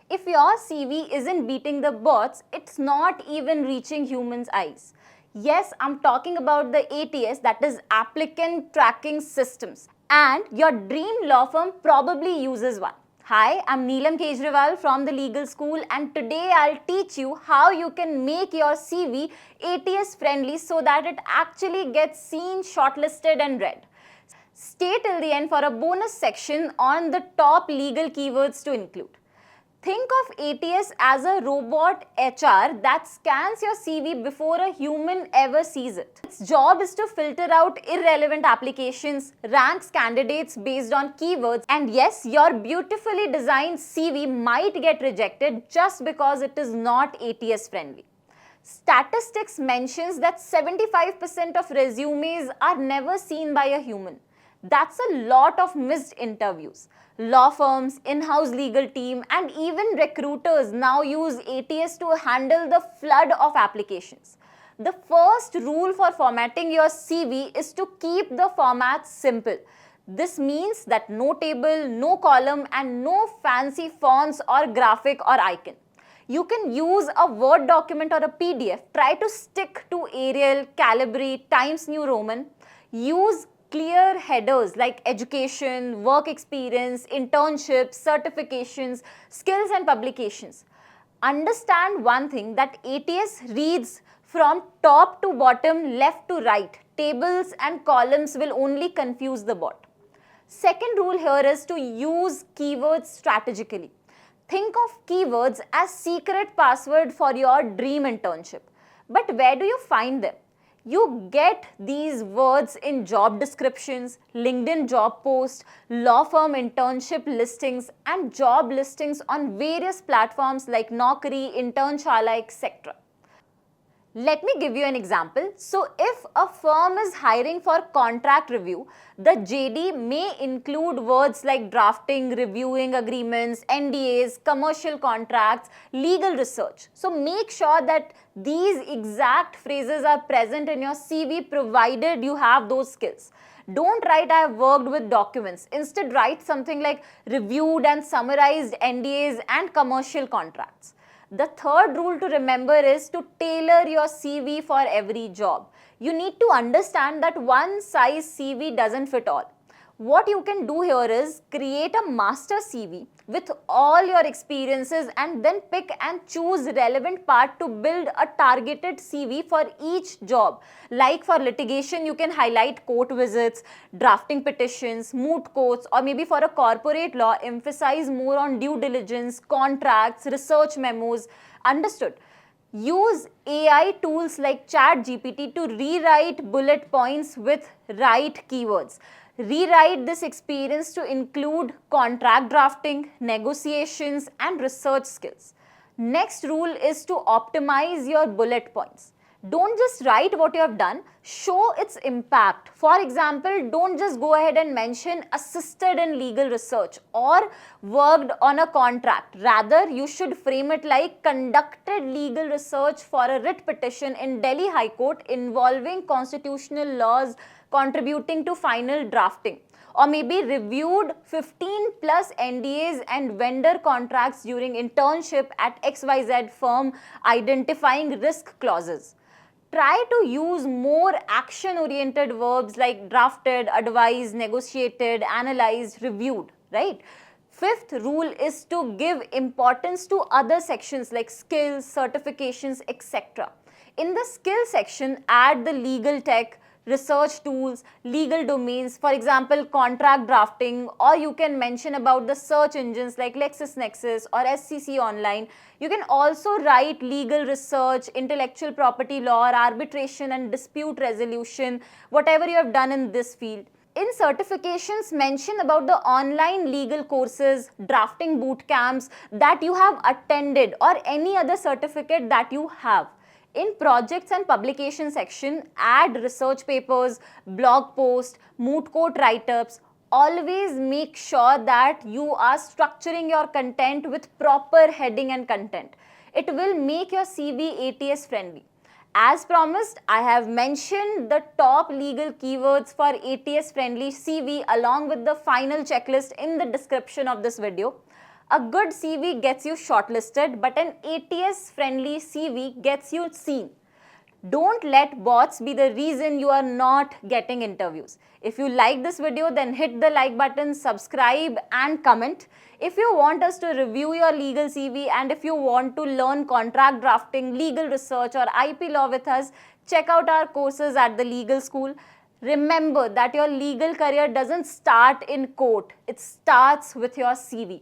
If your CV isn't beating the bots, it's not even reaching humans' eyes. Yes, I'm talking about the ATS, that is Applicant Tracking Systems. And your dream law firm probably uses one. Hi, I'm Neelam Kejriwal from the Legal School, and today I'll teach you how you can make your CV ATS friendly so that it actually gets seen, shortlisted and read. Stay till the end for a bonus section on the top legal keywords to include. Think of ATS as a robot HR that scans your CV before a human ever sees it. Its job is to filter out irrelevant applications, ranks candidates based on keywords, and yes, your beautifully designed CV might get rejected just because it is not ATS friendly. Statistics mentions that 75% of resumes are never seen by a human. That's a lot of missed interviews. Law firms, in-house legal team, and even recruiters now use ATS to handle the flood of applications. The first rule for formatting your CV is to keep the format simple. This means that no table, no column, and no fancy fonts or graphic or icon. You can use a Word document or a PDF. Try to stick to Arial, Calibri, Times New Roman. Use clear headers like education, work experience, internships, certifications, skills and publications. Understand one thing, that ATS reads from top to bottom, left to right. Tables and columns will only confuse the bot. Second rule here is to use keywords strategically. Think of keywords as secret password for your dream internship. But where do you find them? You get these words in job descriptions, LinkedIn job posts, law firm internship listings, and job listings on various platforms like Naukri, Internshala, etc. Let me give you an example. So if a firm is hiring for contract review, the JD may include words like drafting, reviewing agreements, NDAs, commercial contracts, legal research. So make sure that these exact phrases are present in your CV provided you have those skills. Don't write I have worked with documents. Instead, write something like reviewed and summarized NDAs and commercial contracts. The third rule to remember is to tailor your CV for every job. You need to understand that one size CV doesn't fit all. What you can do here is create a master CV with all your experiences and then pick and choose relevant part to build a targeted CV for each job. Like for litigation, you can highlight court visits, drafting petitions, moot courts, or maybe for a corporate law, emphasize more on due diligence, contracts, research memos. Understood? Use AI tools like ChatGPT to rewrite bullet points with right keywords. Rewrite this experience to include contract drafting, negotiations, and research skills. Next rule is to optimize your bullet points. Don't just write what you have done, show its impact. For example, don't just go ahead and mention assisted in legal research or worked on a contract. Rather, you should frame it like conducted legal research for a writ petition in Delhi High Court involving constitutional laws contributing to final drafting, or maybe reviewed 15 plus NDAs and vendor contracts during internship at XYZ firm, identifying risk clauses. Try to use more action-oriented verbs like drafted, advised, negotiated, analyzed, reviewed, right? Fifth rule is to give importance to other sections like skills, certifications, etc. In the skill section, add the legal tech, research tools, legal domains, for example, contract drafting, or you can mention about the search engines like LexisNexis or SCC Online. You can also write legal research, intellectual property law, arbitration and dispute resolution, whatever you have done in this field. In certifications, mention about the online legal courses, drafting boot camps that you have attended or any other certificate that you have. In projects and publication section, add research papers, blog posts, moot court write-ups. Always make sure that you are structuring your content with proper heading and content. It will make your CV ATS friendly. As promised, I have mentioned the top legal keywords for ATS friendly CV along with the final checklist in the description of this video. A good CV gets you shortlisted, but an ATS-friendly CV gets you seen. Don't let bots be the reason you are not getting interviews. If you like this video, then hit the like button, subscribe and comment. If you want us to review your legal CV and if you want to learn contract drafting, legal research or IP law with us, check out our courses at the Legal School. Remember that your legal career doesn't start in court, it starts with your CV.